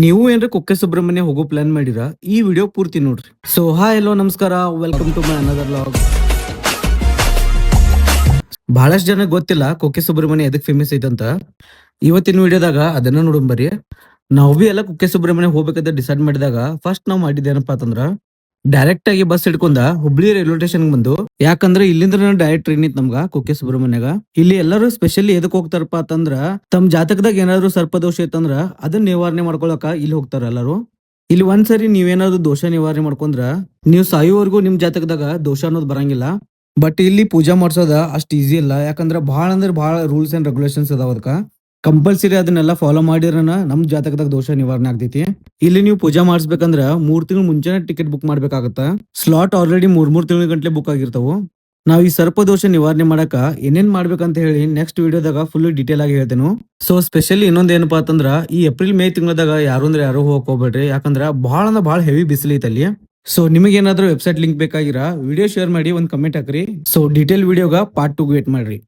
ನೀವು ಏನ್ರ ಕುಕ್ಕೆ ಸುಬ್ರಹ್ಮಣ್ಯ ಹೋಗೋ ಪ್ಲಾನ್ ಮಾಡಿರಾ ಈ ವಿಡಿಯೋ ಪೂರ್ತಿ ನೋಡ್ರಿ. ಸೊ ಹಾಯ್ ಎಲ್ಲೋ ನಮಸ್ಕಾರ, welcome to my another vlog. ಬಹಳಷ್ಟು ಜನ ಗೊತ್ತಿಲ್ಲ ಕುಕ್ಕೆ ಸುಬ್ರಹ್ಮಣ್ಯ ಎದಕ್ ಫೇಮಸ್ ಐತಂತ. ಇವತ್ತಿನ ವಿಡಿಯೋದಾಗ ಅದನ್ನ ನೋಡೋಣ ಬರ್ರಿ. ನಾವು ಬಿ ಎಲ್ಲ ಕುಕ್ಕೆ ಸುಬ್ರಹ್ಮಣ್ಯ ಹೋಗ್ಬೇಕಂತ ಡಿಸೈಡ್ ಮಾಡಿದಾಗ ಫಸ್ಟ್ ನಾವು ಮಾಡಿದ್ದೇನಪ್ಪ ಅಂತಂದ್ರ ಡೈರೆಕ್ಟ್ ಆಗಿ ಬಸ್ ಹಿಡ್ಕೊಂಡ ಹುಬ್ಳಿ ರೈಲ್ವೆ ಸ್ಟೇಷನ್ ಬಂದು, ಯಾಕಂದ್ರೆ ಇಲ್ಲಿಂದ ಡೈರೆಕ್ಟ್ ಟ್ರೈನ್ ಇತ್ತು ನಮ್ಗ ಕುಕ್ಕೆ ಸುಬ್ರಹ್ಮಣ್ಯಗ. ಇಲ್ಲಿ ಎಲ್ಲರೂ ಸ್ಪೆಷಲಿ ಎದಕ್ ಹೋಗ್ತಾರಪ್ಪ ಅಂತಂದ್ರ ತಮ್ಮ ಜಾತಕದಾಗ ಏನಾದ್ರು ಸರ್ಪದೋಷ ಇತ್ತಂದ್ರ ಅದನ್ನ ನಿವಾರಣೆ ಮಾಡ್ಕೊಳಕ ಇಲ್ಲಿ ಹೋಗ್ತಾರ ಎಲ್ಲರೂ. ಇಲ್ಲಿ ಒಂದ್ಸರಿ ನೀವೇನಾದ್ರು ದೋಷ ನಿವಾರಣೆ ಮಾಡ್ಕೊಂಡ್ರ ನೀವು ಸಾಯೋವರೆಗೂ ನಿಮ್ ಜಾತಕದಾಗ ದೋಷ ಅನ್ನೋದು ಬರಂಗಿಲ್ಲ. ಬಟ್ ಇಲ್ಲಿ ಪೂಜಾ ಮಾಡ್ಸೋದ ಅಷ್ಟ್ ಈಸಿ ಇಲ್ಲ, ಯಾಕಂದ್ರ ಬಹಳ ಅಂದ್ರೆ ಬಹಳ ರೂಲ್ಸ್ ಅಂಡ್ ರೆಗ್ಯುಲೇಷನ್ಸ್ ಅದಾವ. ಅದಕ್ಕ ಕಂಪಲ್ಸರಿ ಅದನ್ನೆಲ್ಲ ಫಾಲೋ ಮಾಡಿರನ ನಮ್ ಜಾತಕದಾಗ ದೋಷ ನಿವಾರಣೆ ಆಗ್ತೈತಿ. ಇಲ್ಲಿ ನೀವು ಪೂಜಾ ಮಾಡಿಸ್ಬೇಕಂದ್ರ 3 ತಿಂಗಳು ಮುಂಚೆನೆ ಟಿಕೆಟ್ ಬುಕ್ ಮಾಡ್ಬೇಕಾಗತ್ತ. ಸ್ಲಾಟ್ ಆಲ್ರೆಡಿ 3 ತಿಂಗಳ ಗಂಟ್ಲೆ ಬುಕ್ ಆಗಿರ್ತಾವು. ನಾವ್ ಈ ಸರ್ಪದೋಷ ನಿವಾರಣೆ ಮಾಡಕ ಏನೇನ್ ಮಾಡ್ಬೇಕಂತ ಹೇಳಿ ನೆಕ್ಸ್ಟ್ ವಿಡಿಯೋದಾಗ ಫುಲ್ ಡೀಟೇಲ್ ಆಗಿ ಹೇಳ್ತೇನೆ. ಸೊ ಸ್ಪೆಷಲಿ ಇನ್ನೊಂದ್ ಏನಪ್ಪಾ ಅಂತಂದ್ರ ಈ ಏಪ್ರಿಲ್ ಮೇ ತಿಂಗಳದಾಗ ಯಾರು ಅಂದ್ರೆ ಯಾರು ಹೋಗಕ್ ಹೋಗ್ಬೇಡ್ರಿ, ಯಾಕಂದ್ರ ಬಹಳ ಅಂದ್ರೆ ಬಹಳ ಹೆವಿ ಬಿಸಿಲೈತೆ ಅಲ್ಲಿ. ಸೊ ನಿಮಗೆ ಏನಾದ್ರು ವೆಬ್ಸೈಟ್ ಲಿಂಕ್ ಬೇಕಾಗಿರ ವಿಡಿಯೋ ಶೇರ್ ಮಾಡಿ ಒಂದ್ ಕಮೆಂಟ್ ಹಾಕ್ರಿ. ಸೊ ಡೀಟೇಲ್ ವಿಡಿಯೋಗ ಪಾರ್ಟ್ 2 ವೇಟ್ ಮಾಡ್ರಿ.